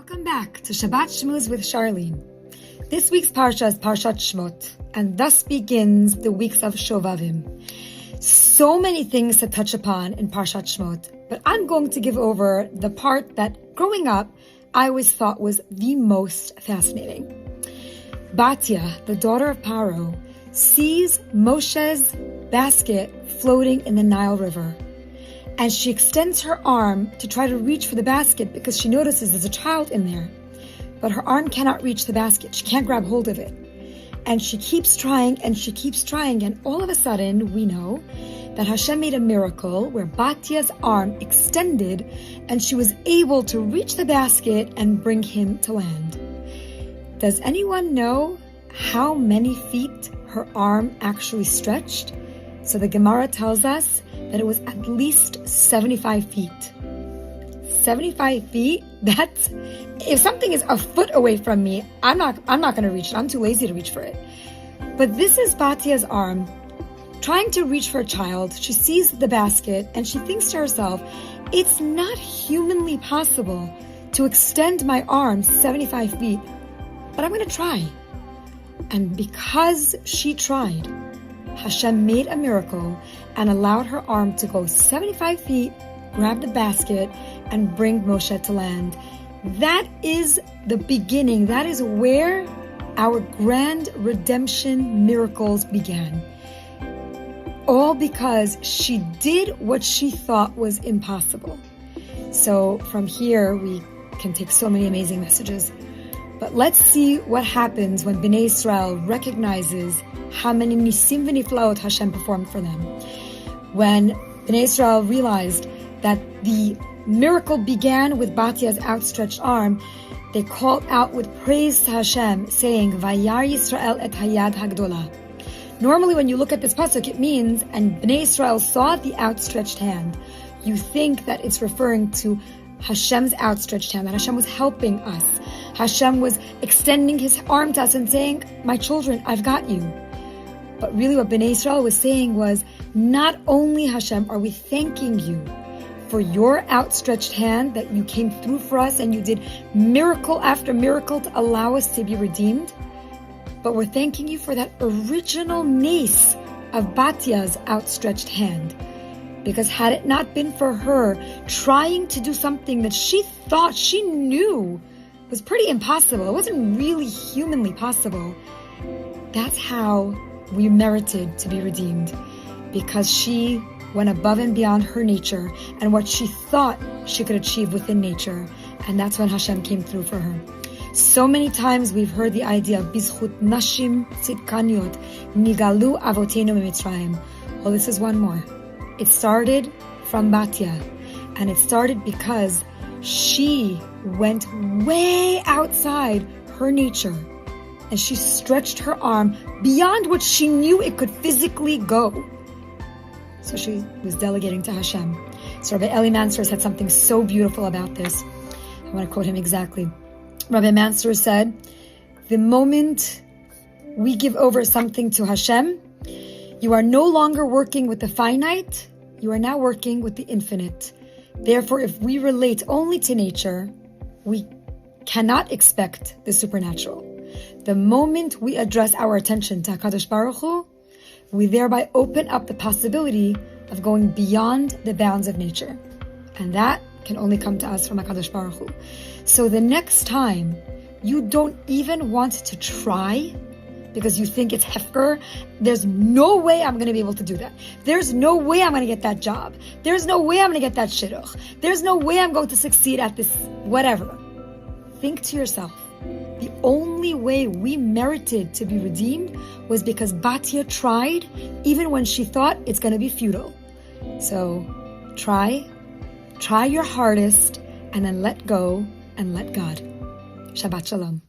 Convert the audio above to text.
Welcome back to Shabbat Shmooze with Charlene. This week's Parsha is Parshat Shemot, and thus begins the weeks of Shovavim. So many things to touch upon in Parshat Shemot, but I'm going to give over the part that, growing up, I always thought was the most fascinating. Basya, the daughter of Paro, sees Moshe's basket floating in the Nile River. And she extends her arm to try to reach for the basket because she notices there's a child in there. But her arm cannot reach the basket. She can't grab hold of it. And she keeps trying and she keeps trying. And all of a sudden, we know that Hashem made a miracle where Batya's arm extended and she was able to reach the basket and bring him to land. Does anyone know how many feet her arm actually stretched? So the Gemara tells us that it was at least 75 feet. 75 feet? That's, if something is a foot away from me, I'm not going to reach it. I'm too lazy to reach for it. But this is Batya's arm trying to reach for a child. She sees the basket and she thinks to herself, it's not humanly possible to extend my arm 75 feet, but I'm going to try. And because she tried, Hashem made a miracle and allowed her arm to go 75 feet, grab the basket, and bring Moshe to land. That is the beginning. That is where our grand redemption miracles began. All because she did what she thought was impossible. So from here, we can take so many amazing messages. But let's see what happens when Bnei Israel recognizes how many nisim v'niflaot Hashem performed for them. When Bnei Israel realized that the miracle began with Batya's outstretched arm, they called out with praise to Hashem, saying, Vayar Yisrael et hayad hagdola. Normally when you look at this pasuk, it means, and Bnei Israel saw the outstretched hand. You think that it's referring to Hashem's outstretched hand, that Hashem was helping us. Hashem was extending his arm to us and saying, my children, I've got you. But really what Bnei Israel was saying was, not only Hashem are we thanking you for your outstretched hand, that you came through for us and you did miracle after miracle to allow us to be redeemed, but we're thanking you for that original nace of Batya's outstretched hand. Because had it not been for her trying to do something that she thought, she knew was pretty impossible, it wasn't really humanly possible, that's how we merited to be redeemed. Because she went above and beyond her nature and what she thought she could achieve within nature. And that's when Hashem came through for her. So many times we've heard the idea of Bizchut Nashim Tzidkaniot Nigalu Avotenu Mitzrayim. Well, this is one more. It started from Batya, and it started because she went way outside her nature, and she stretched her arm beyond what she knew it could physically go. So she was delegating to Hashem. So Rabbi Eli Mansour said something so beautiful about this. I want to quote him exactly. Rabbi Mansour said, the moment we give over something to Hashem, you are no longer working with the finite, you are now working with the infinite. Therefore, if we relate only to nature, we cannot expect the supernatural. The moment we address our attention to HaKadosh Baruch Hu, we thereby open up the possibility of going beyond the bounds of nature. And that can only come to us from HaKadosh Baruch Hu. So the next time you don't even want to try because you think it's hefker, there's no way I'm going to be able to do that. There's no way I'm going to get that job. There's no way I'm going to get that shidduch. There's no way I'm going to succeed at this whatever. Think to yourself, the only way we merited to be redeemed was because Batya tried, even when she thought it's going to be futile. So try your hardest, and then let go and let God. Shabbat Shalom.